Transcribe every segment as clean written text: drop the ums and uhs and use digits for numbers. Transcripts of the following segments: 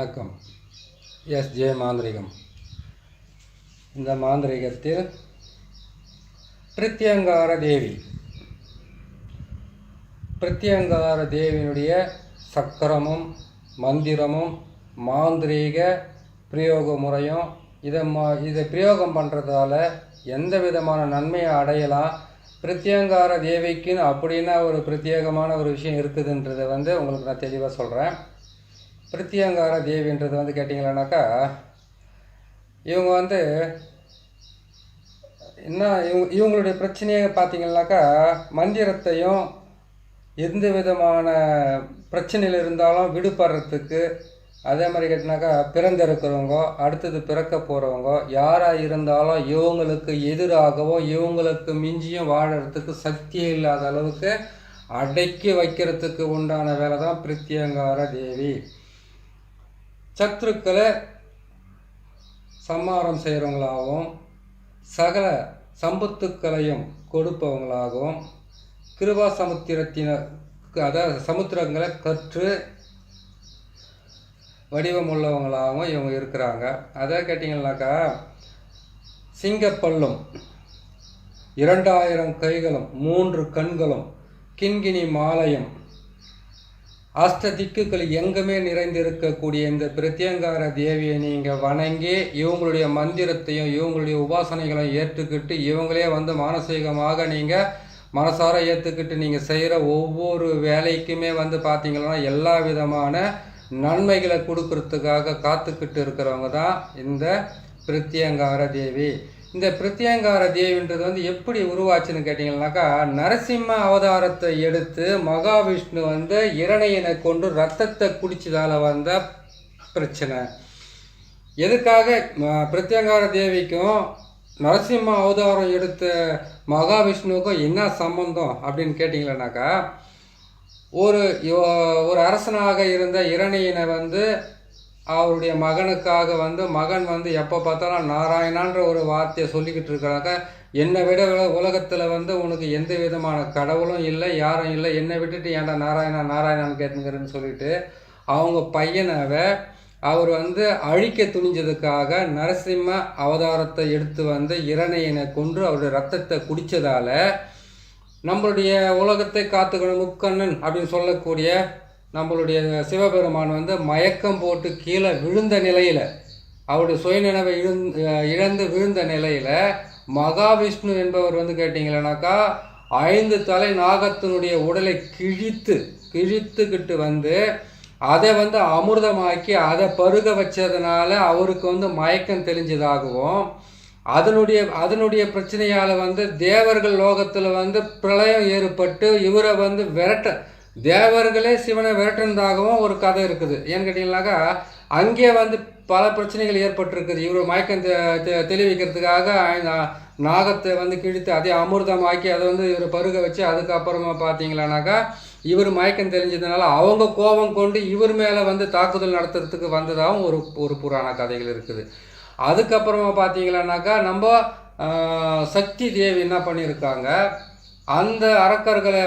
வணக்கம். எஸ்.ஜே. மாந்திரிகம். இந்த மாந்திரிகத்தில் பிரத்யங்கார தேவியினுடைய சக்கரமும் மந்திரமும் மாந்திரீக பிரயோக முறையும் இதை பிரயோகம் பண்ணுறதால எந்த விதமான நன்மையை அடையலாம், பிரத்யங்கார தேவிக்குன்னு அப்படின்னா ஒரு பிரத்யேகமான ஒரு விஷயம் இருக்குதுன்றதை உங்களுக்கு நான் தெளிவாக சொல்கிறேன். பிரத்யங்கார தேவின்றது கேட்டிங்களானாக்கா, இவங்க என்ன இவங்களுடைய பிரச்சனையை பார்த்தீங்கன்னாக்கா, மந்திரத்தையும் எந்த விதமான பிரச்சனையில் இருந்தாலும் விடுபடுறதுக்கு, அதே மாதிரி கேட்டினாக்கா பிறந்திருக்கிறவங்க அடுத்தது பிறக்க போகிறவங்க யாராக இருந்தாலும் இவங்களுக்கு எதிராகவோ இவங்களுக்கு மிஞ்சியும் வாழறதுக்கு சக்தியே இல்லாத அளவுக்கு அடக்கி வைக்கிறதுக்கு உண்டான வேலை தான் பிரத்யங்கார தேவி. சத்ருக்களை சம்மாரம் செய்கிறவங்களாகவும் சகல சம்பத்துக்களையும் கொடுப்பவங்களாகவும் கிருபா அதாவது சமுத்திரங்களை கற்று வடிவமுள்ளவங்களாகவும் இவங்க இருக்கிறாங்க. அதை கேட்டிங்கன்னாக்கா, சிங்கப்பல்லும் 2000 கைகளும் 3 கண்களும் கிண்கிணி மாலையும் அஷ்ட திக்குகள் எங்குமே நிறைந்திருக்கக்கூடிய இந்த பிரத்யங்கார தேவியை நீங்கள் வணங்கி இவங்களுடைய மந்திரத்தையும் இவங்களுடைய உபாசனைகளையும் ஏற்றுக்கிட்டு இவங்களே மானசீகமாக நீங்கள் மனசார ஏற்றுக்கிட்டு நீங்கள் செய்கிற ஒவ்வொரு வேலைக்குமே பார்த்தீங்கன்னா எல்லா விதமான நன்மைகளை கொடுக்கறதுக்காக காத்துக்கிட்டு இருக்கிறவங்க தான் இந்த பிரத்யங்கார தேவி. இந்த பிரத்யங்கார தேவின்றது எப்படி உருவாச்சுன்னு கேட்டிங்கன்னாக்கா, நரசிம்ம அவதாரத்தை எடுத்து மகாவிஷ்ணு இரணையனை கொண்டு ரத்தத்தை குடிச்சதால் வந்த பிரச்சனை. எதுக்காக பிரத்யங்கார தேவிக்கும் நரசிம்ம அவதாரம் எடுத்த மகாவிஷ்ணுவுக்கும் என்ன சம்பந்தம் அப்படின்னு கேட்டிங்கன்னாக்கா, ஒரு அரசனாக இருந்த இரணையனை அவருடைய மகனுக்காக மகன் எப்போ பார்த்தாலும் நாராயணான்ற ஒரு வார்த்தையை சொல்லிக்கிட்டு இருக்கிறாங்க. என்னை விட உலகத்தில் உனக்கு எந்த விதமான கடவுளும் இல்லை, யாரும் இல்லை, என்னை விட்டுட்டு ஏன்டா நாராயணான்னு கேட்டுங்கிறன்னு சொல்லிட்டு அவங்க பையனாவை அவர் அழிக்க துணிஞ்சதுக்காக நரசிம்ம அவதாரத்தை எடுத்து இரணையனை கொன்று அவருடைய ரத்தத்தை குடித்ததால நம்மளுடைய உலகத்தை காத்துக்கணும் முக்கண்ணன் அப்படின்னு சொல்லக்கூடிய நம்மளுடைய சிவபெருமான் மயக்கம் போட்டு கீழே விழுந்த நிலையில், அவருடைய சுயநினைவை இழந்து விழுந்த நிலையில் மகாவிஷ்ணு என்பவர் கேட்டிங்களனாக்கா 5 தலை நாகத்தினுடைய உடலை கிழித்துக்கிட்டு அதை அமிர்தமாக்கி அதை பருக வச்சதுனால அவருக்கு மயக்கம் தெளிஞ்சதாகவும், அதனுடைய பிரச்சனையால் தேவர்கள் லோகத்தில் பிரளயம் ஏற்பட்டு இவரை தேவர்களே சிவனை விரட்டுனதாகவும் ஒரு கதை இருக்குது. ஏன்னு கேட்டிங்கன்னாக்கா, அங்கே பல பிரச்சனைகள் ஏற்பட்டிருக்குது. இவர் மயக்கம் தெளிவிக்கிறதுக்காக நாகத்தை கிழித்து அதை அமிர்தமாக்கி அதை இவர் பருக வச்சு அதுக்கப்புறமா பார்த்தீங்களானாக்கா இவர் மயக்கம் தெளிஞ்சதுனால அவங்க கோபம் கொண்டு இவர் மேலே தாக்குதல் நடத்துறதுக்கு வந்ததாகவும் ஒரு புராண கதைகள் இருக்குது. அதுக்கப்புறமா பார்த்தீங்களானாக்கா நம்ம சக்தி தேவி என்ன பண்ணியிருக்காங்க, அந்த அரக்கர்களை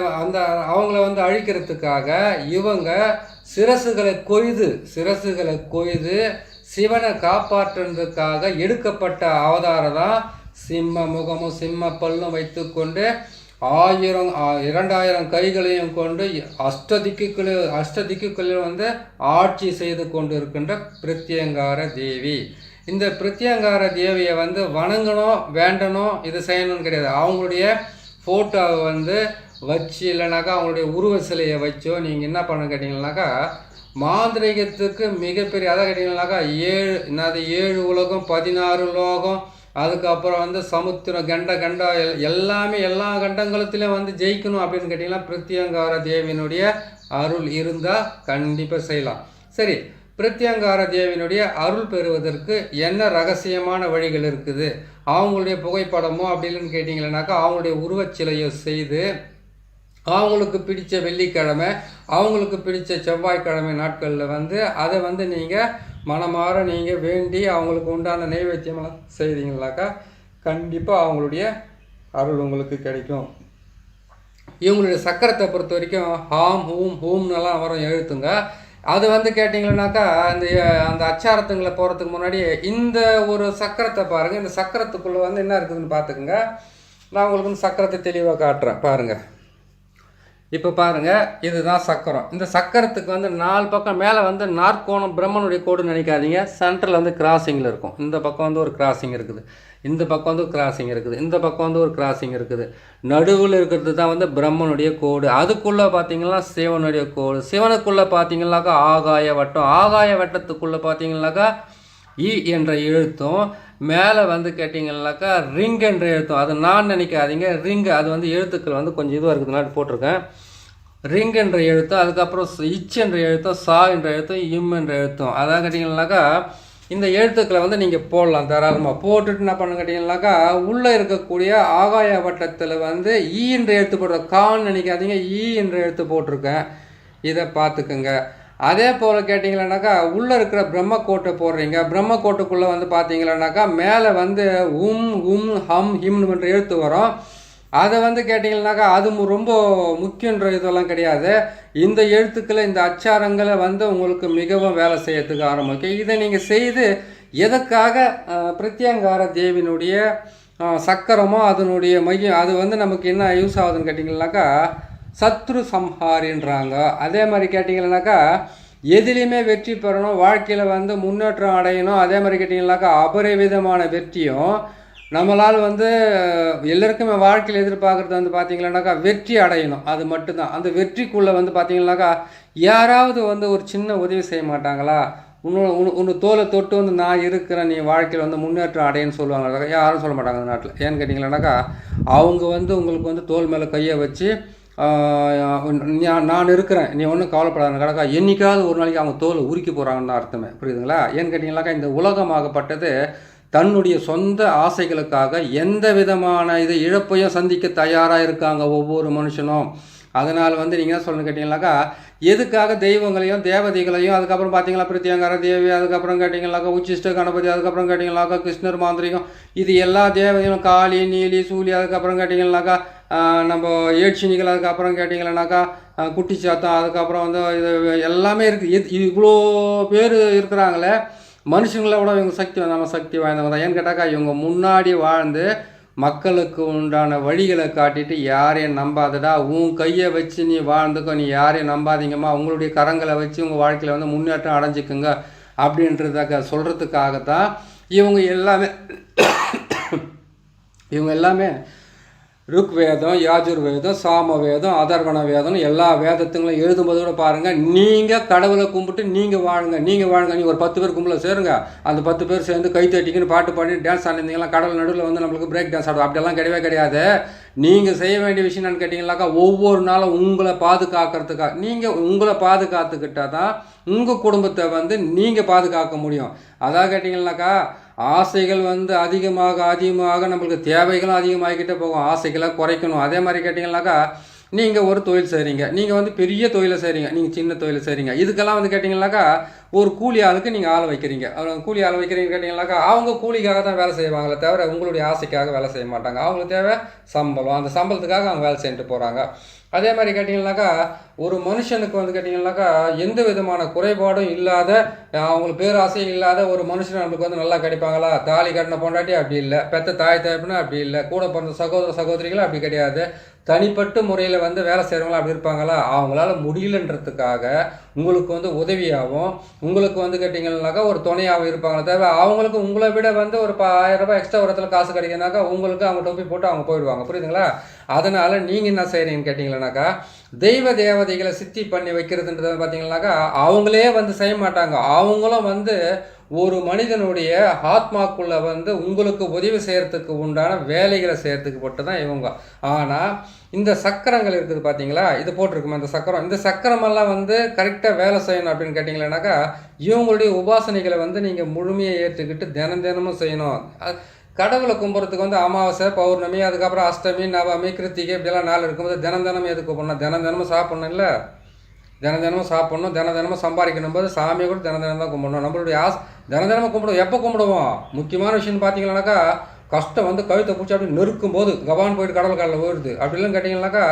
அவங்கள அழிக்கிறதுக்காக இவங்க சிரசுகளை கொய்து சிவனை காப்பாற்றுறதுக்காக எடுக்கப்பட்ட அவதாரம் தான் சிம்ம முகமும் சிம்ம பல்லும் வைத்து கொண்டு 2000 கைகளையும் கொண்டு அஷ்டதிக்குகளில் ஆட்சி செய்து கொண்டு இருக்கின்ற பிரத்யங்கார தேவி. இந்த பிரத்யங்கார தேவியை வணங்கணும் வேண்டணும் இது செய்யணும்னு கிடையாது. அவங்களுடைய ஃபோட்டோவை வச்சு இல்லைனாக்கா அவங்களுடைய உருவ சிலையை வச்சோ நீங்கள் என்ன பண்ண கேட்டிங்கன்னாக்கா, மாந்திரிகத்துக்கு மிகப்பெரிய அதை கேட்டிங்கன்னாக்கா 7 உலகம் 16 லோகம், அதுக்கப்புறம் சமுத்திரம் கண்டம் எல்லாமே எல்லா கண்டங்களத்திலையும் ஜெயிக்கணும் அப்படின்னு கேட்டிங்கன்னா பிரத்யங்கார தேவியினுடைய அருள் இருந்தால் கண்டிப்பாக செய்யலாம். சரி, பிரத்யங்கார தேவியினுடைய அருள் பெறுவதற்கு என்ன ரகசியமான வழிகள் இருக்குது, அவங்களுடைய புகைப்படமோ அப்படின்னு கேட்டிங்கன்னாக்கா அவங்களுடைய உருவச்சிலையை செய்து அவங்களுக்கு பிடித்த வெள்ளிக்கிழமை அவங்களுக்கு பிடித்த செவ்வாய்க்கிழமை நாட்களில் அதை நீங்கள் மனமாற நீங்கள் வேண்டி அவங்களுக்கு உண்டான நைவேத்தியமெல்லாம் செய்தீங்கன்னாக்கா கண்டிப்பாக அவங்களுடைய அருள் உங்களுக்கு கிடைக்கும். இவங்களுடைய சக்கரத்தை பொறுத்த வரைக்கும் ஹாம் ஹூம் ஹூம்னெல்லாம் வரும் எழுத்துங்க. அது வந்து கேட்டிங்கன்னாக்கா அந்த அச்சாரத்துங்களை போகிறதுக்கு முன்னாடி இந்த ஒரு சக்கரத்தை பாருங்கள். இந்த சக்கரத்துக்குள்ளே வந்து என்ன இருக்குதுன்னு பார்த்துக்குங்க. நான் உங்களுக்கு வந்து சக்கரத்தை தெளிவாக காட்டுறேன் பாருங்கள். இப்போ பாருங்கள், இதுதான் சக்கரம். இந்த சக்கரத்துக்கு வந்து 4 பக்கம் மேலே வந்து நாற்கோணம் பிரம்மனுடைய கோடுன்னு நினைக்காதீங்க. சென்டரில் வந்து கிராசிங்கில் இருக்கும். இந்த பக்கம் வந்து ஒரு கிராசிங் இருக்குது, இந்த பக்கம் வந்து ஒரு கிராசிங் இருக்குது, இந்த பக்கம் வந்து ஒரு கிராசிங் இருக்குது. நடுவில் இருக்கிறது தான் வந்து பிரம்மனுடைய கோடு. அதுக்குள்ளே பார்த்தீங்கன்னா சிவனுடைய கோடு. சிவனுக்குள்ளே பார்த்தீங்கன்னாக்கா ஆகாய வட்டம். ஆகாய வட்டத்துக்குள்ளே பார்த்தீங்கன்னாக்கா இ என்ற எழுத்தும், மேலே வந்து கேட்டிங்கன்னாக்கா ரிங் என்ற எழுத்தும். அது நான் நினைக்காதீங்க, ரிங் அது வந்து எழுத்துக்கள் வந்து கொஞ்சம் இதுவாக இருக்குதுனால போட்டிருக்கேன். ரிங் என்ற எழுத்தும், அதுக்கப்புறம் இச் என்ற எழுத்தும், சா என்ற எழுத்தும், இம் என்ற எழுத்தும். அதான் கேட்டிங்கன்னாக்கா இந்த எழுத்துக்களை வந்து நீங்கள் போடலாம் தாராளமாக. போட்டுட்டு என்ன பண்ணு கேட்டிங்கன்னாக்கா உள்ளே இருக்கக்கூடிய ஆகாய வட்டத்தில் வந்து ஈ என்ற எழுத்து போடுற. கான்னு நினைக்காதீங்க, ஈ என்ற எழுத்து போட்டிருக்கேன். இதை பார்த்துக்குங்க. அதே போல் கேட்டிங்களானாக்கா உள்ளே இருக்கிற பிரம்மக்கோட்டை போடுறீங்க. பிரம்மக்கோட்டுக்குள்ளே வந்து பார்த்தீங்களானாக்கா மேலே வந்து உம் ஹம் ஹிம்ன்ற எழுத்து வரும். அதை வந்து கேட்டிங்கன்னாக்கா அது ரொம்ப முக்கியன்ற இதெல்லாம் கிடையாது. இந்த எழுத்துக்களை, இந்த அச்சாரங்களை வந்து உங்களுக்கு மிகவும் வேலை செய்யறதுக்கு ஆரம்பிக்கும். இதை நீங்கள் செய்து எதற்காக பிரத்யங்கார தேவியினுடைய சக்கரமோ அதனுடைய மையம் அது வந்து நமக்கு என்ன யூஸ் ஆகுதுன்னு கேட்டிங்கன்னாக்கா சத்ரு சம்ஹாரின்றாங்க. அதே மாதிரி கேட்டிங்கன்னாக்கா எதுலேயுமே வெற்றி பெறணும், வாழ்க்கையில் வந்து முன்னேற்றம் அடையணும். அதே மாதிரி கேட்டிங்கன்னாக்கா அபரிவிதமான வெற்றியும் நம்மளால் வந்து எல்லாருக்குமே வாழ்க்கையில் எதிர்பார்க்குறது வந்து பார்த்திங்கன்னாக்கா வெற்றி அடையணும். அது மட்டும்தான். அந்த வெற்றிக்குள்ளே வந்து பார்த்திங்கன்னாக்கா யாராவது வந்து ஒரு சின்ன உதவி செய்ய மாட்டாங்களா? உன்னு தோலை தொட்டு வந்து நான் இருக்கிறேன், நீ வாழ்க்கையில் வந்து முன்னேற்றம் அடையன்னு சொல்லுவாங்க. யாரும் சொல்ல மாட்டாங்க அந்த நாட்டில். ஏன்னு கேட்டிங்கன்னாக்கா அவங்க வந்து உங்களுக்கு வந்து தோல் மேலே கையை வச்சு நான் இருக்கிறேன், நீ ஒன்றும் கவலைப்படாத கிடக்கா, என்றைக்காவது ஒரு நாளைக்கு அவங்க தோலை உரிக்க போகிறாங்கன்னு அர்த்தமே. புரியுதுங்களா? ஏன்னு கேட்டிங்கன்னாக்கா இந்த உலகமாகப்பட்டது தன்னுடைய சொந்த ஆசைகளுக்காக எந்த விதமான இது இழப்பையும் சந்திக்க தயாராக இருக்காங்க ஒவ்வொரு மனுஷனும். அதனால் வந்து நீங்கள் என்ன சொல்லணும்னு கேட்டிங்கனாக்கா எதுக்காக தெய்வங்களையும் தேவதைகளையும், அதுக்கப்புறம் பார்த்தீங்களா பிரத்யங்கார தேவி, அதுக்கப்புறம் கேட்டிங்கனாக்கா உச்சிஷ்ட கணபதி, அதுக்கப்புறம் கேட்டிங்கனாக்கா கிருஷ்ணர் மாந்திரிகம், இது எல்லா தேவதையும் காளி நீலி சூலி, அதுக்கப்புறம் கேட்டிங்கனாக்கா நம்ம ஏட்சினிகள், அதுக்கப்புறம் கேட்டிங்கன்னாக்கா குட்டிச்சாத்தம், அதுக்கப்புறம் வந்து இது எல்லாமே இருக்குது. இவ்வளோ பேர் இருக்கிறாங்களே மனுஷங்களை விட இவங்க சக்தி நம்ம சக்தி வாய்ந்தவங்க தான். ஏன்னு கேட்டாக்கா இவங்க முன்னாடி வாழ்ந்து மக்களுக்கு உண்டான வழிகளை காட்டிட்டு யாரையும் நம்பாதடா, உன் கையை வச்சு நீ வாழ்ந்துக்கோ, நீ யாரையும் நம்பாதீங்கம்மா, உங்களுடைய கரங்களை வச்சு உங்கள் வாழ்க்கையில் வந்து முன்னேற்றம் அடைஞ்சிக்குங்க அப்படின்றத சொல்கிறதுக்காகத்தான் இவங்க எல்லாமே ருக்வேதம், யாஜுர்வேதம், சாமவேதம், அதர்வண வேதம் எல்லா வேதத்துங்களும் எழுதும்போது கூட பாருங்கள், நீங்கள் கடவுளை கும்பிட்டு நீங்கள் வாழுங்க. நீங்கள் ஒரு 10 பேர் கும்பல சேருங்க. அந்த 10 பேர் சேர்ந்து கை தட்டிக்குன்னு பாட்டு பாடி டான்ஸ் ஆடிருந்தீங்களா கடவுள் நடுவில் வந்து நம்மளுக்கு பிரேக் டான்ஸ் ஆடும். அப்படியெல்லாம் கிடையவே கிடையாது. நீங்கள் செய்ய வேண்டிய விஷயம் என்னன்னு கேட்டிங்கனாக்கா ஒவ்வொரு நாளும் உங்களை பாதுகாக்கிறதுக்காக நீங்கள் உங்களை பாதுகாத்துக்கிட்டால் தான் உங்கள் குடும்பத்தை வந்து நீங்கள் பாதுகாக்க முடியும். அதான் கேட்டிங்கனாக்கா ஆசைகள் வந்து அதிகமாக நம்மளுக்கு தேவைகளும் அதிகமாகிக்கிட்டே போகும். ஆசைகளை குறைக்கணும். அதே மாதிரி கேட்டிங்கனாக்கா நீங்கள் ஒரு தொழில் செய்கிறீங்க, நீங்கள் வந்து பெரிய தொழிலை செய்கிறீங்க, நீங்கள் சின்ன தொழிலை செய்கிறீங்க, இதுக்கெல்லாம் வந்து கேட்டிங்கனாக்கா ஒரு கூலி ஆளுக்கு நீங்கள் ஆள் வைக்கிறீங்க. கூலி ஆள் வைக்கிறீங்கன்னு கேட்டிங்கனாக்கா அவங்க கூலிக்காக தான் வேலை செய்வாங்களே தவிர உங்களுடைய ஆசைக்காக வேலை செய்ய மாட்டாங்க. அவங்களுக்கு தேவை சம்பளம், அந்த சம்பளத்துக்காக அவங்க வேலை செஞ்சுட்டு போகிறாங்க. அதே மாதிரி கேட்டிங்கனாக்கா ஒரு மனுஷனுக்கு வந்து கேட்டிங்கனாக்கா எந்த விதமான குறைபாடும் இல்லாத, அவங்களுக்கு பேராசையும் இல்லாத ஒரு மனுஷன் நம்மளுக்கு வந்து நல்லா கிடைப்பாங்களா? தாலி கட்டின பொண்டாட்டி அப்படி இல்லை, பெத்த தாய் தகப்பனா அப்படி இல்லை, கூட பிறந்த சகோதர சகோதரிகளும் அப்படி கிடையாது. தனிப்பட்ட முறையில் வந்து வேலை செய்கிறவங்களா அப்படி இருப்பாங்களா? அவங்களால முடியலன்றதுக்காக உங்களுக்கு வந்து உதவியாகவும் உங்களுக்கு வந்து கேட்டிங்கன்னாக்கா ஒரு துணையாகவும் இருப்பாங்களே தவிர அவங்களுக்கு உங்களை விட வந்து ஒரு 1000 ரூபாய் எக்ஸ்ட்ரா ஒரு இடத்துல காசு கிடைக்குனாக்கா உங்களுக்கு அவங்க டொப்பி போட்டு அவங்க போயிடுவாங்க. புரியுதுங்களா? அதனால் நீங்கள் என்ன செய்கிறீங்கன்னு கேட்டிங்கன்னாக்கா தெய்வ தேவதைகளை சித்தி பண்ணி வைக்கிறதுன்றது பார்த்தீங்கன்னாக்கா அவங்களே வந்து செய்ய மாட்டாங்க. அவங்களும் வந்து ஒரு மனிதனுடைய ஆத்மாக்குள்ளே வந்து உங்களுக்கு உதவி செய்கிறதுக்கு உண்டான வேலைகளை செய்கிறதுக்கு போட்டு தான் இவங்க. ஆனால் இந்த சக்கரங்கள் இருக்குது பார்த்தீங்களா, இது போட்டிருக்குமா இந்த சக்கரம், இந்த சக்கரமெல்லாம் வந்து கரெக்டாக வேலை செய்யணும் அப்படின்னு கேட்டிங்கன்னாக்கா இவங்களுடைய உபாசனைகளை வந்து நீங்கள் முழுமையை ஏற்றுக்கிட்டு தினமும் செய்யணும். கடவுளை கும்புறதுக்கு வந்து அமாவாசை, பௌர்ணமி, அதுக்கப்புறம் அஷ்டமி, நவமி, கிருத்திகை இப்படியெல்லாம் நாள் இருக்கும்போது தினம் எதுக்கு பண்ணணும்? தினமும் சாப்பிட்ணும் இல்லை, தினமும் சாப்பிட்ணும், தினமும் சம்பாதிக்கணும் போது சாமியை கூட தினம் தான் கும்பிடணும். நம்மளுடைய தினமும் கும்பிடுவோம். எப்போ கும்பிடுவோம்? முக்கியமான விஷயம்னு பார்த்தீங்கன்னாக்கா கஷ்டம் வந்து கழுத்தை பிடிச்சி அப்படி நெருக்கும் போது கவான் போயிட்டு கடவுள் காலில் போயிடுது. அப்படிலாம் கேட்டிங்கன்னாக்கா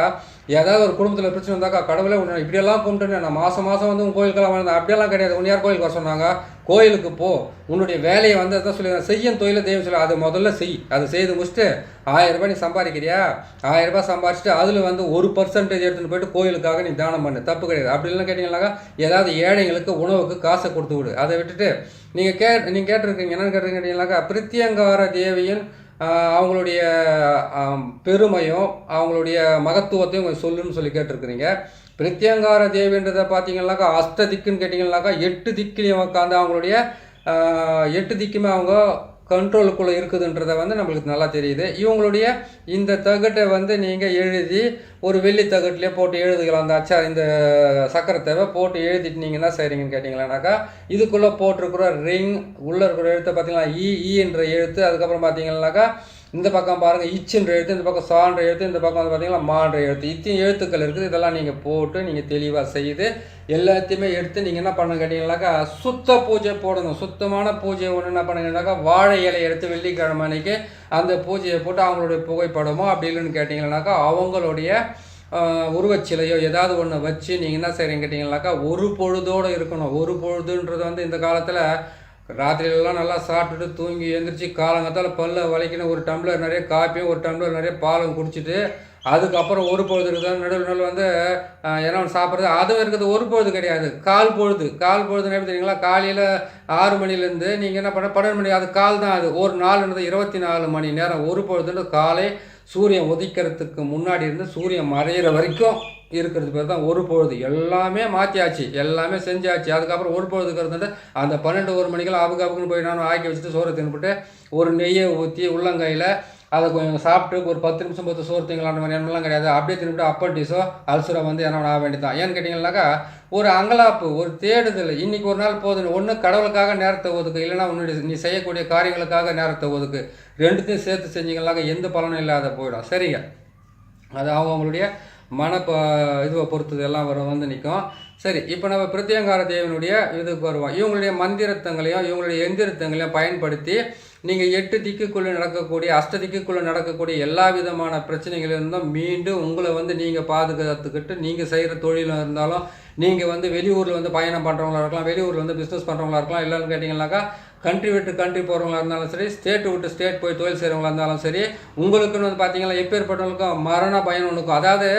ஏதாவது ஒரு குடும்பத்தில் பிரச்சனை இருந்தாக்கா கடவுளே உன்னை இப்படியெல்லாம் கும்பிட்டுன்னு நான் மாதம் வந்து உன் கோயிலுக்கெல்லாம் வந்தேன், அப்படியெல்லாம் கிடையாது. உன் யார் கோயிலுக்கு வர சொன்னாங்க? கோயிலுக்கு போ, உன்னுடைய வேலையை வந்து அதான் சொல்லி செய்யும் தொழிலை தெய்வம் சொல்லி அதை முதல்ல செய். அதை செய்து முடிச்சுட்டு 1000 ரூபாய் நீ சம்பாதிக்கிறியா, 1000 ரூபாய் சம்பாதிச்சுட்டு அதில் வந்து 1% எடுத்துகிட்டு போயிட்டு கோயிலுக்காக நீ தானம் பண்ணு, தப்பு கிடையாது. அப்படிலாம் கேட்டிங்கன்னாக்கா ஏதாவது ஏழைங்களுக்கு உணவுக்கு காசை கொடுத்து விடு. அதை விட்டுட்டு நீங்கள் கேட்டிருக்கீங்க என்னென்னு கேட்டிங்கன்னாக்கா பிரத்யங்கார தேவியின் அவங்களுடைய பெருமையும் அவங்களுடைய மகத்துவத்தையும் கொஞ்சம் சொல்லுன்னு சொல்லி கேட்டிருக்கிறீங்க. பிரத்யங்கார தேவின்றதை பார்த்தீங்கன்னாக்கா அஷ்டதிக்குன்னு கேட்டிங்கன்னாக்கா 8 திக்கிலையும் உட்காந்து அவங்களுடைய 8 திக்குமே அவங்க கண்ட்ரோலுக்குள்ளே இருக்குதுன்றதை வந்து நம்மளுக்கு நல்லா தெரியுது. இவங்களுடைய இந்த தகட்டை வந்து நீங்கள் எழுதி ஒரு வெள்ளி தகட்டிலே போட்டு எழுதுக்கலாம். அந்த இந்த சக்கரத்தை போட்டு எழுதிட்டு நீங்கள் என்ன செய்கிறீங்கன்னு கேட்டிங்களானாக்கா இதுக்குள்ளே போட்டிருக்கிற ரிங் உள்ளே இருக்கிற எழுத்தை பார்த்தீங்கன்னா ஈன்ற எழுத்து, அதுக்கப்புறம் பார்த்தீங்கன்னாக்கா இந்த பக்கம் பாருங்கள் இச்சுன்ற எழுத்து, இந்த பக்கம் சான்ற எழுத்து, இந்த பக்கம் வந்து பார்த்தீங்கன்னா மான்ற எழுத்து, இத்தனை எழுத்துக்கள் இருக்குது. இதெல்லாம் நீங்கள் போட்டு நீங்கள் தெளிவாக செய்து எல்லாத்தையுமே எடுத்து நீங்கள் என்ன பண்ண கேட்டிங்கன்னாக்கா சுத்த பூஜை போடணும். சுத்தமான பூஜை ஒன்று என்ன பண்ணுங்கன்னாக்கா வாழை இலை எடுத்து வெள்ளிக்கிழமை அன்னைக்கு அந்த பூஜையை போட்டு அவங்களுடைய புகைப்படமோ அப்படி இல்லைன்னு கேட்டிங்கன்னாக்கா அவங்களுடைய உருவச்சிலையோ ஏதாவது ஒன்று வச்சு நீங்கள் என்ன செய்கிறீங்க கேட்டிங்கன்னாக்கா ஒரு பொழுதோடு இருக்கணும். ஒரு பொழுதுன்றது வந்து இந்த காலத்தில் ராத்திரியிலலாம் நல்லா சாப்பிட்டுட்டு தூங்கி எழுந்திரிச்சு காலங்கத்தால் பல்ல வளைக்கணும், ஒரு டம்ளர் நிறைய காப்பியும் ஒரு டம்ளர் நிறைய பாலும் குடிச்சிட்டு அதுக்கப்புறம் ஒரு பொழுது இருக்குது நடுவில் வந்து என்ன சாப்பிட்றது அதுவும் இருக்குது. ஒரு பொழுது கிடையாது, கால் பொழுது. கால் பொழுதுன்னு எப்படி தெரியுங்களா? காலையில் 6 மணிலேருந்து நீங்கள் என்ன பண்ண 12 மணி, அது கால் தான். அது ஒரு நாள்ன்றது 24 மணி நேரம். ஒரு பொழுதுன்றது காலை சூரியன் உதிக்கிறதுக்கு முன்னாடி இருந்து சூரியன் மறையிற வரைக்கும் இருக்கிறது பேர் தான் ஒரு பொழுது. எல்லாமே மாற்றியாச்சு, எல்லாமே செஞ்சாச்சு. அதுக்கப்புறம் ஒரு பொழுதுக்கிறது அந்த 12-1 மணிக்கெல்லாம் அவுக்குன்னு போய் நான் ஆக்கி வச்சுட்டு சோறை தின்னுபிட்டு ஒரு நெய்யை ஊற்றி உள்ளங்கையில் அதை கொஞ்சம் சாப்பிட்டு ஒரு 10 நிமிஷம் பார்த்து சோறு திங்கலான்ற மாதிரி எண்ணமெல்லாம் கிடையாது. அப்படியே திரும்பிட்டு அப்பட்டிஸோ அல்சரோ வந்து என்ன ஆக வேண்டியதான். ஏன்னு கேட்டிங்கன்னாக்கா ஒரு அங்கலாப்பு, ஒரு தேடுதல். இன்றைக்கி ஒரு நாள் போதுன்னு ஒன்று கடவுளுக்காக நேரத்தை ஒதுக்கு, இல்லைனா உன்னுடைய நீ செய்யக்கூடிய காரியங்களுக்காக நேரத்தை ஒதுக்கு. ரெண்டுத்தையும் சேர்த்து செஞ்சிங்கனாக்கா எந்த பலனும் இல்லாத போயிடும். சரிங்க, அது அவங்களுடைய இதுவை பொறுத்தது எல்லாம் வந்து நிற்கும். சரி, இப்போ நம்ம பிரத்யங்கார தேவனுடைய இதுக்கு வருவோம். இவங்களுடைய மந்திரத்தங்களையும் இவங்களுடைய எந்திரத்தங்களையும் பயன்படுத்தி நீங்கள் 8 திக்குக்குள்ளே நடக்கக்கூடிய திக்குக்குள்ளே நடக்கக்கூடிய எல்லா விதமான பிரச்சனைகளிலிருந்தும் மீண்டும் உங்களை வந்து நீங்கள் பாதுகாத்துக்கிட்டு நீங்கள் செய்கிற தொழிலாக இருந்தாலும் நீங்கள் வந்து வெளியூரில் வந்து பயணம் பண்ணுறவங்களா இருக்கலாம், வெளியூரில் வந்து பிஸ்னஸ் பண்ணுறவங்களா இருக்கலாம், இல்லைன்னு கேட்டிங்கன்னாக்கா கண்ட்ரி விட்டு கண்ட்ரி போகிறவங்களா இருந்தாலும் சரி, ஸ்டேட் விட்டு ஸ்டேட் போய் தொழில் செய்கிறவங்களா இருந்தாலும் சரி, உங்களுக்குன்னு வந்து பார்த்தீங்கன்னா எப்பேற்பட்டவங்களுக்கும் மரண பயம் ஒன்றுக்கும். அதாவது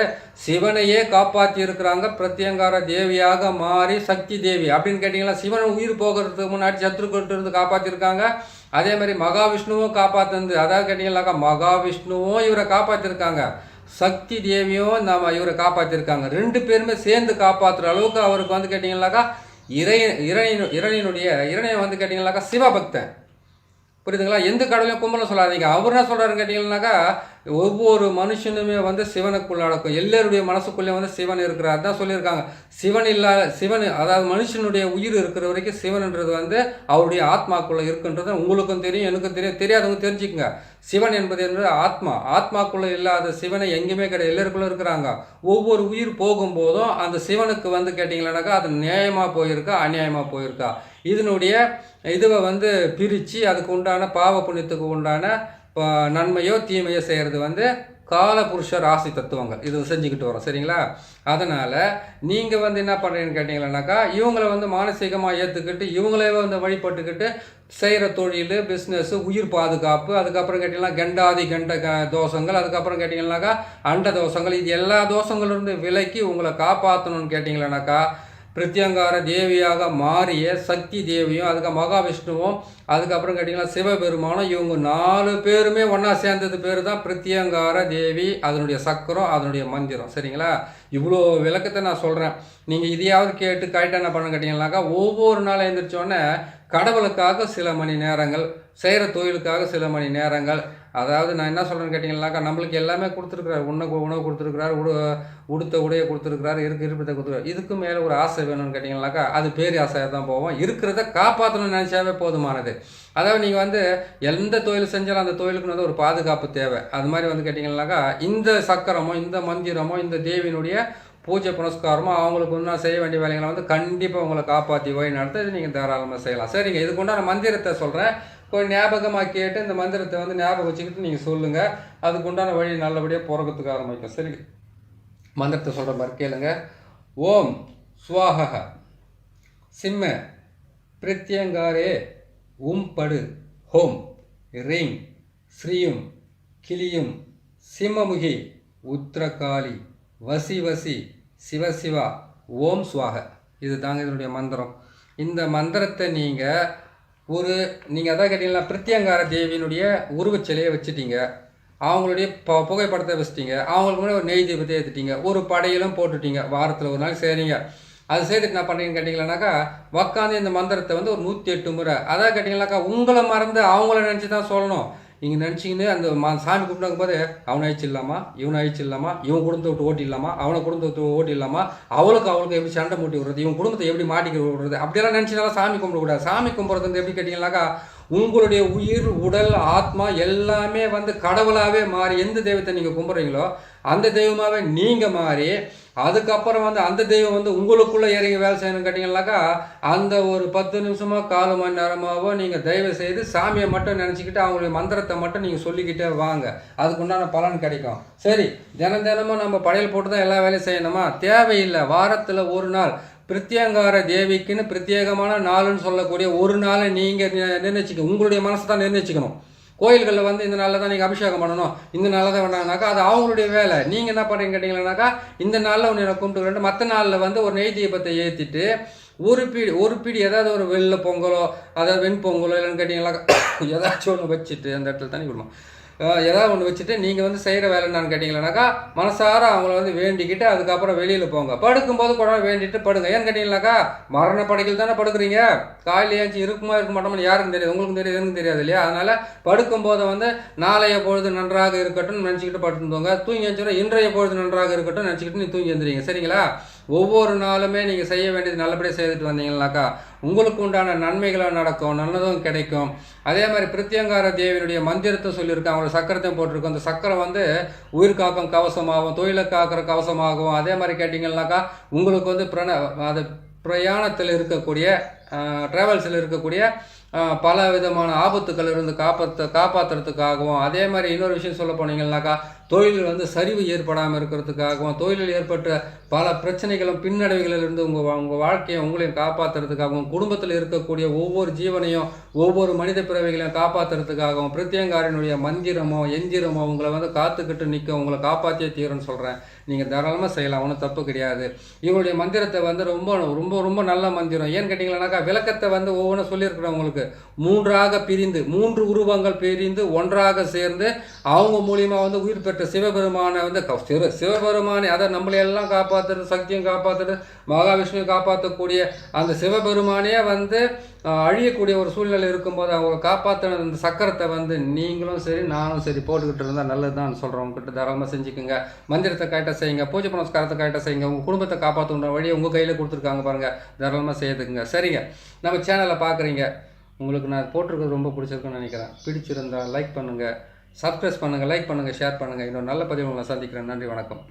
சிவனையே காப்பாற்றி இருக்கிறாங்க, பிரத்யங்கார தேவியாக மாறி சக்தி தேவி அப்படின்னு கேட்டிங்கன்னா சிவன் உயிர் போகிறதுக்கு முன்னாடி சத்ருக்கிட்ட இருந்து காப்பாற்றிருக்காங்க. அதே மாதிரி மகாவிஷ்ணுவும் காப்பாற்றுந்து, அதாவது கேட்டிங்கன்னாக்கா மகாவிஷ்ணுவும் இவரை காப்பாற்றிருக்காங்க, சக்தி தேவியும் இவரை காப்பாற்றிருக்காங்க. 2 பேருமே சேர்ந்து காப்பாற்றுற அளவுக்கு அவருக்கு வந்து கேட்டிங்கன்னாக்கா இறைவனை வந்து கேட்டிங்கன்னாக்கா சிவபக்தன். புரியுதுங்களா? எந்த கடவுளையும் கும்பலம் சொல்லாதீங்க. அவர் என்ன சொல்கிறாருன்னு கேட்டிங்கன்னாக்கா ஒவ்வொரு மனுஷனுமே வந்து சிவனுக்குள்ள அடக்கும், எல்லாருடைய மனசுக்குள்ளே வந்து சிவன் இருக்கிறார் தான் சொல்லியிருக்காங்க. சிவன் அதாவது மனுஷனுடைய உயிர் இருக்கிற வரைக்கும் சிவன்ன்றது வந்து அவருடைய ஆத்மாக்குள்ளே இருக்குன்றது உங்களுக்கும் தெரியும், எனக்கும் தெரியும். தெரியாதவங்க தெரிஞ்சுக்கங்க. சிவன் என்பது ஆத்மாக்குள்ளே இல்லாத சிவனை எங்கேயுமே கிடையாது, எல்லாருக்குள்ளே இருக்கிறாங்க. ஒவ்வொரு உயிர் போகும்போதும் அந்த சிவனுக்கு வந்து கேட்டிங்களானாக்கா அது நியாயமாக போயிருக்கா அநியாயமாக போயிருக்கா, இதனுடைய இதுவை வந்து பிரித்து அதுக்கு உண்டான பாவ புண்ணியத்துக்கு உண்டான நன்மையோ தீமையோ செய்கிறது வந்து காலபுருஷ ராசி தத்துவங்கள் இது செஞ்சுக்கிட்டு வரோம். சரிங்களா? அதனால் நீங்கள் வந்து என்ன பண்ணுறீங்கன்னு கேட்டிங்களானாக்கா இவங்களை வந்து மானசீகமாக ஏற்றுக்கிட்டு இவங்களே வந்து வழிபட்டுக்கிட்டு செய்கிற தொழில், பிஸ்னஸ்ஸு, உயிர் பாதுகாப்பு, அதுக்கப்புறம் கேட்டிங்கன்னா கண்ட தோஷங்கள், அதுக்கப்புறம் கேட்டிங்கன்னாக்கா அண்ட தோஷங்கள், இது எல்லா தோஷங்களிலிருந்து விலக்கி உங்களை காப்பாற்றணும்னு கேட்டிங்களானாக்கா பிரத்யங்கார தேவியாக மாறிய சக்தி தேவியும் அதுக்கு மகாவிஷ்ணுவும் அதுக்கப்புறம் கேட்டிங்கன்னா சிவபெருமானும் இவங்க 4 பேருமே ஒன்றா சேர்ந்தது பேர் தான் பிரத்யங்கார தேவி, அதனுடைய சக்கரம், அதனுடைய மந்திரம். சரிங்களா? இவ்வளோ விளக்கத்தை நான் சொல்கிறேன். நீங்கள் இதையாவது கேட்டு கரெக்டாக என்ன பண்ண கேட்டிங்கன்னாக்கா ஒவ்வொரு நாளும் எழுந்திரிச்சோடனே கடவுளுக்காக சில மணி நேரங்கள், செய்கிற தொழிலுக்காக சில மணி நேரங்கள், அதாவது நான் என்ன சொல்கிறேன்னு கேட்டிங்கன்னாக்கா நம்மளுக்கு எல்லாமே கொடுத்துருக்குறாரு. உணவு கொடுத்துருக்குறாரு, உடுத்த உடையை கொடுத்துருக்குறாரு, இருப்பதை கொடுத்துருக்காரு. இதுக்கு மேலே ஒரு ஆசை வேணும்னு கேட்டிங்கன்னாக்கா அது பேரி ஆசையாக தான் போவோம். இருக்கிறத காப்பாற்றணும்னு நினச்சாவே போதுமானது. அதாவது நீங்கள் வந்து எந்த தொழில் செஞ்சாலும் அந்த தொழிலுக்கு வந்து ஒரு பாதுகாப்பு தேவை. அது மாதிரி வந்து கேட்டிங்கன்னாக்கா இந்த சக்கரமோ இந்த மந்திரமோ இந்த தேவியினுடைய பூஜை புனஸ்காரமோ அவங்களுக்கு ஒன்றா செய்ய வேண்டிய வேலைகளை வந்து கண்டிப்பாக உங்களை காப்பாற்றி வழி நடத்த இது நீங்கள் தாராளமாக செய்யலாம். சரிங்க, இதுக்கு உண்டான மந்திரத்தை சொல்கிறேன். கொஞ்சம் ஞாபகமாக கேட்டு இந்த மந்திரத்தை வந்து ஞாபகம் வச்சுக்கிட்டு நீங்கள் சொல்லுங்கள். அதுக்கு உண்டான வழி நல்லபடியாக பிறக்கிறதுக்கு ஆரம்பிக்கும். சரி, மந்திரத்தை சொல்கிற மாதிரி கேளுங்க. ஓம் ஸ்வாஹ சிம்ம பிரத்யங்காரே படு ஹோம் ரீம் ஸ்ரீயும் கிளியும் சிம்மமுகி உத்திரகாளி வசி வசி சிவசிவா ஓம் ஸ்வாக. இது தாங்க இதனுடைய மந்திரம். இந்த மந்திரத்தை நீங்கள் அதான் கேட்டிங்கன்னா பிரத்யங்கார தேவியினுடைய உருவச்சிலையை வச்சுட்டீங்க, அவங்களுடைய புகைப்படத்தை வச்சுட்டீங்க, அவங்களுக்கு முன்னாடி ஒரு நெய் தீபத்தை ஏற்றுட்டீங்க, ஒரு படையிலும் போட்டுட்டீங்க, வாரத்தில் ஒரு நாள் செய்கிறீங்க. அது செய்துட்டு என்ன பண்ணுறீங்கன்னு கேட்டிங்களானாக்கா உக்காந்து இந்த மந்திரத்தை வந்து ஒரு 108 முறை. அதான் கேட்டிங்கனாக்கா உங்களை மறந்து அவங்கள நினச்சி தான் சொல்லணும். நீங்கள் நினச்சிக்கின்னு அந்த சாமி கும்பிடுங்க போது அவனை அழிச்சிடலாமா, இவனை அழிச்சிடலாமா, இவன் குடும்பத்தை விட்டு ஓட்டிடலாமா, அவனை குடும்பத்தை விட்டு ஓட்டிடலாமா, அவளுக்கு எப்படி சண்டை மூட்டி விடுறது, இவன் குடும்பத்தை எப்படி மாட்டிக்க விடுறது, அப்படியெல்லாம் நினச்சினாலும் சாமி கும்பிடக்கூடாது. சாமி கும்பிட்றது வந்து எப்படி கேட்டிங்கனாக்கா உங்களுடைய உயிர் உடல் ஆத்மா எல்லாமே வந்து கடவுளாகவே மாறி எந்த தெய்வத்தை நீங்கள் கும்பிட்றீங்களோ அந்த தெய்வமாகவே நீங்கள் மாறி அதுக்கப்புறம் வந்து அந்த தெய்வம் வந்து உங்களுக்குள்ளே இறங்கி வேலை செய்யணும்னு கேட்டிங்கனாக்கா அந்த ஒரு 10 நிமிஷமோ 1/4 மணி நேரமாகவோ நீங்கள் தயவு செய்து சாமியை மட்டும் நினச்சிக்கிட்டு அவங்களுடைய மந்திரத்தை மட்டும் நீங்கள் சொல்லிக்கிட்டே வாங்க, அதுக்குண்டான பலன் கிடைக்கும். சரி, தினமும் நம்ம படையல் போட்டு தான் எல்லா வேலையும் செய்யணுமா? தேவையில்லை. வாரத்தில் ஒரு நாள் பிரத்யங்கார தேவிக்குன்னு பிரத்யேகமான நாளுன்னு சொல்லக்கூடிய ஒரு நாளை நீங்கள் நிர்ணயிச்சிக்க, உங்களுடைய மனசை தான் நிர்ணயிச்சிக்கணும். கோயில்களில் வந்து இந்த நாளில் தான் நீங்கள் அபிஷேகம் பண்ணணும், இந்த நாளில் தான் வேணாங்கனாக்கா அது அவங்களுடைய வேலை. நீங்கள் என்ன பண்ணுறீங்க கேட்டிங்கன்னாக்கா இந்த நாளில் ஒன்று எனக்கு கும்பிட்டு மற்ற நாளில் வந்து ஒரு நெய் தீபத்தை ஏற்றிட்டு ஒரு பீடி ஏதாவது ஒரு வெள்ளை பொங்கலோ அதாவது வெண்பொங்கலோ இல்லைன்னு கேட்டிங்கன்னாக்கா ஏதாச்சும் ஒன்று வச்சுட்டு அந்த இடத்துல தண்ணி விடணும், ஏதாவது ஒன்று வச்சுட்டு நீங்கள் வந்து செய்கிற வேலை என்னன்னு கேட்டிங்களானாக்கா மனசார அவங்கள வந்து வேண்டிக்கிட்டு அதுக்கப்புறம் வெளியில் போங்க. படுக்கும்போது கூட வேண்டிட்டு படுங்க. ஏன்னு கேட்டிங்கனாக்கா மரண படைகள் தானே படுக்குறீங்க, காலையில் ஏஞ்சி இருக்குமா இருக்க மாட்டோம்னு யாருக்கும் தெரியாது, உங்களுக்கும் தெரியாது, எனக்கும் தெரியாது இல்லையா? அதனால் படுக்கும்போது வந்து நாளைய பொழுது நன்றாக இருக்கட்டும் நினச்சிக்கிட்டு படுத்துங்க. தூங்கி எழுந்துச்சுன்னா இன்றைய பொழுது நன்றாக இருக்கட்டும் நினச்சிக்கிட்டு நீ தூங்கி எழுந்துறீங்க. சரிங்களா? ஒவ்வொரு நாளுமே நீங்கள் செய்ய வேண்டியது நல்லபடியாக செய்துட்டு வந்தீங்கன்னாக்கா உங்களுக்கு உண்டான நன்மைகளாக நடக்கும், நல்லதும் கிடைக்கும். அதே மாதிரி பிரத்யங்கார தேவியினுடைய மந்திரத்தை சொல்லியிருக்கேன், அவங்களோட சக்கரத்தையும் போட்டிருக்கோம். அந்த சக்கரம் வந்து உயிர் காக்கும் கவசமாகவும் தொழிலை காக்கிற கவசமாகவும். அதே மாதிரி கேட்டிங்கன்னாக்கா உங்களுக்கு வந்து அது பிரயாணத்தில் இருக்கக்கூடிய ட்ராவல்ஸில் இருக்கக்கூடிய பல விதமான ஆபத்துக்கள் இருந்து காப்பாற்றுறதுக்காகவும். அதே மாதிரி இன்னொரு விஷயம் சொல்ல போனீங்கன்னாக்கா தொழிலில் வந்து சரிவு ஏற்படாமல் இருக்கிறதுக்காகவும், தொழிலில் ஏற்பட்ட பல பிரச்சனைகளும் பின்னடைவுகளிலிருந்து உங்கள் வாழ்க்கையை உங்களையும் காப்பாற்றுறதுக்காகவும், குடும்பத்தில் இருக்கக்கூடிய ஒவ்வொரு ஜீவனையும் ஒவ்வொரு மனித பிறவைகளையும் காப்பாற்றுறதுக்காகவும் பிரத்யங்காரனுடைய மந்திரமோ எந்திரமோ உங்களை வந்து காத்துக்கிட்டு நிற்க உங்களை காப்பாற்றியே தீரும்னு சொல்கிறேன். நீங்கள் தாராளமாக செய்யலாம், ஒன்றும் தப்பு கிடையாது. இவங்களுடைய மந்திரத்தை வந்து ரொம்ப ரொம்ப ரொம்ப நல்ல மந்திரம். ஏன்னு கேட்டிங்களானாக்கா விளக்கத்தை வந்து ஒவ்வொன்றும் சொல்லியிருக்கிறேன் உங்களுக்கு 3ஆக பிரிந்து 3 உருவங்கள் பிரிந்து ஒன்றாக சேர்ந்து அவங்க மூலியமாக வந்து உயிர் பெற்ற சிவபெருமானை வந்து சிவபெருமானை அதை நம்மளையெல்லாம் காப்பாற்றுறது, சக்தியும் காப்பாற்றுறது, மகாவிஷ்ணுவை காப்பாற்றக்கூடிய அந்த சிவபெருமானே வந்து அழியக்கூடிய ஒரு சூழ்நிலை இருக்கும்போது அவங்க காப்பாற்றின அந்த சக்கரத்தை வந்து நீங்களும் சரி நானும் சரி போட்டுக்கிட்டு இருந்தால் நல்லது தான் சொல்கிறவங்ககிட்ட தாராளமாக செஞ்சுக்குங்க. மந்திரத்தை கரெக்டாக செய்யுங்க, பூஜை புனஸ்காரத்தை கரெக்டாக செய்யுங்க. உங்கள் குடும்பத்தை காப்பாற்றுன்ற வழியை உங்கள் கையில் கொடுத்துருக்காங்க பாருங்கள், தாராளமாக செய்துக்குங்க. சரிங்க, நம்ம சேனலை பார்க்குறீங்க, உங்களுக்கு நான் போட்டிருக்கிறது ரொம்ப பிடிச்சிருக்குன்னு நினைக்கிறேன். பிடிச்சிருந்தால் லைக் பண்ணுங்கள், சப்ஸ்கிரைப் பண்ணுங்கள், லைக் பண்ணுங்கள், ஷேர் பண்ணுங்கள். இன்னொரு நல்ல பதிவு உங்களை சந்திக்கிறேன். நன்றி, வணக்கம்.